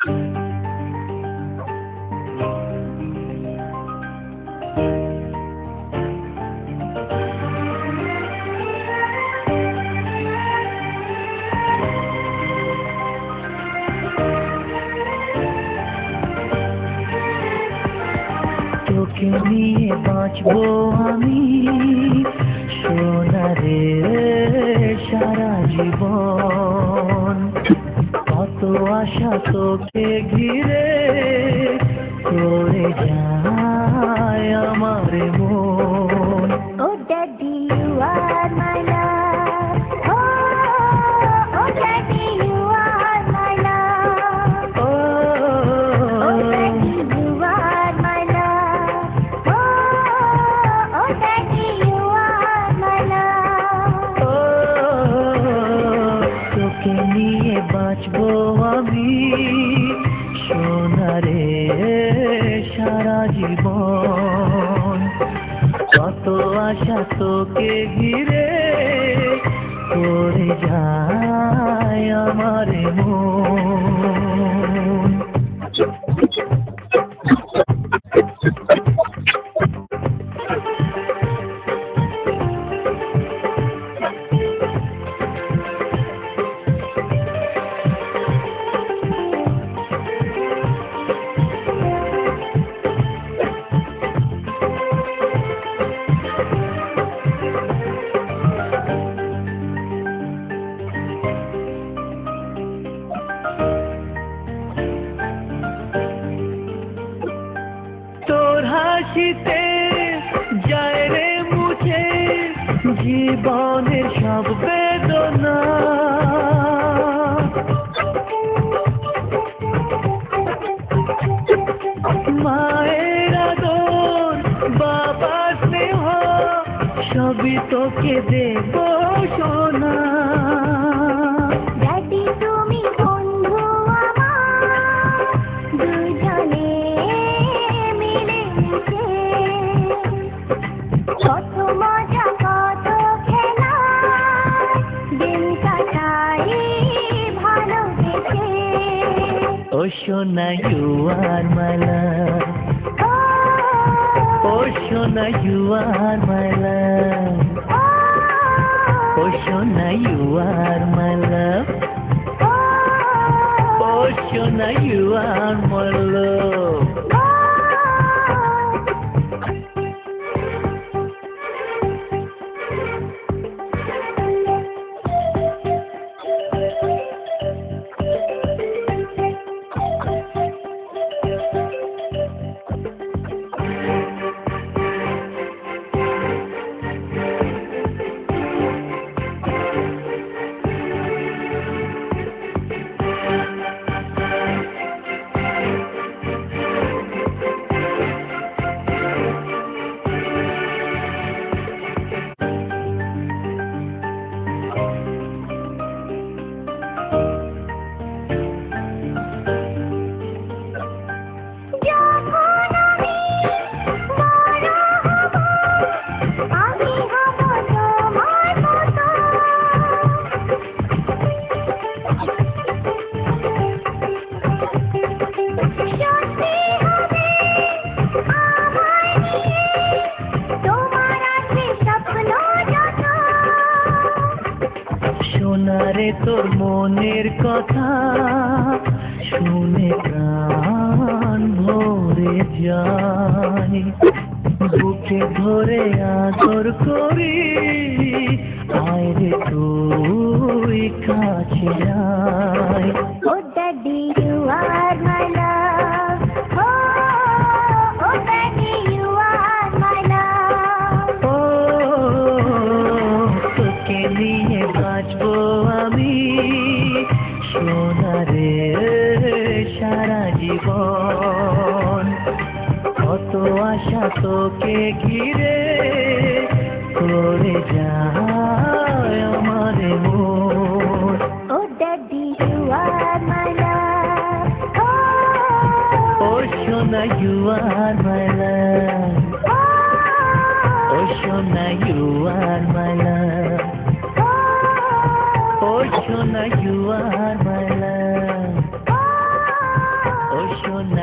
তোকে নিয়ে বাঁচবো আমি সোনারে সারা জীবন, কত আশা তোকে ঘিরে করে যায় আমার মন। ও daddy you are my love, ও daddy you are my love, ও daddy you are my love, ও daddy you are my love. তোকে নিয়ে বাঁচবো আমি সোনারে সারা জীবন, কত আশা তোকে ঘিরে করে যায় আমার মন। তোর হাসিতে যায় রে মুছে জীবনের সব বেদনা, মায়ের আদর বাবার স্নেহ সবই তোকে দেব সোনা। ড্যাডি তুমি বন্ধু আমার, দুজনে মিলেমিশে কত মজা কত খেলা দিন কাটাই ভালোবেসে। ও সোনা ইউ আর মাই লাভ, ও সোনা ইউ আর মাই লাভ, ও সোনা ইউ আর মাই লাভ, ও সোনা ইউ আর মাই লাভ। সোনারে তোর মনের কথা শুনে প্রাণ ভরে যায়, বুকে ধরে আদর করি আয় রে তুই কাছে আয়। ও daddy you are my love, ও daddy you are my love. ও তোকে নিয়ে বাঁচবো আমি সোনারে সারা জীবন, কত আশা তোকে ঘিরে করে যায় আমার মন। ও daddy you are my love, ও সোনা ইউ আর মাই লাভ, ও সোনা ইউ আর মাই লাভ, ও সোনা ইউ আর মাই লাভ। সোনা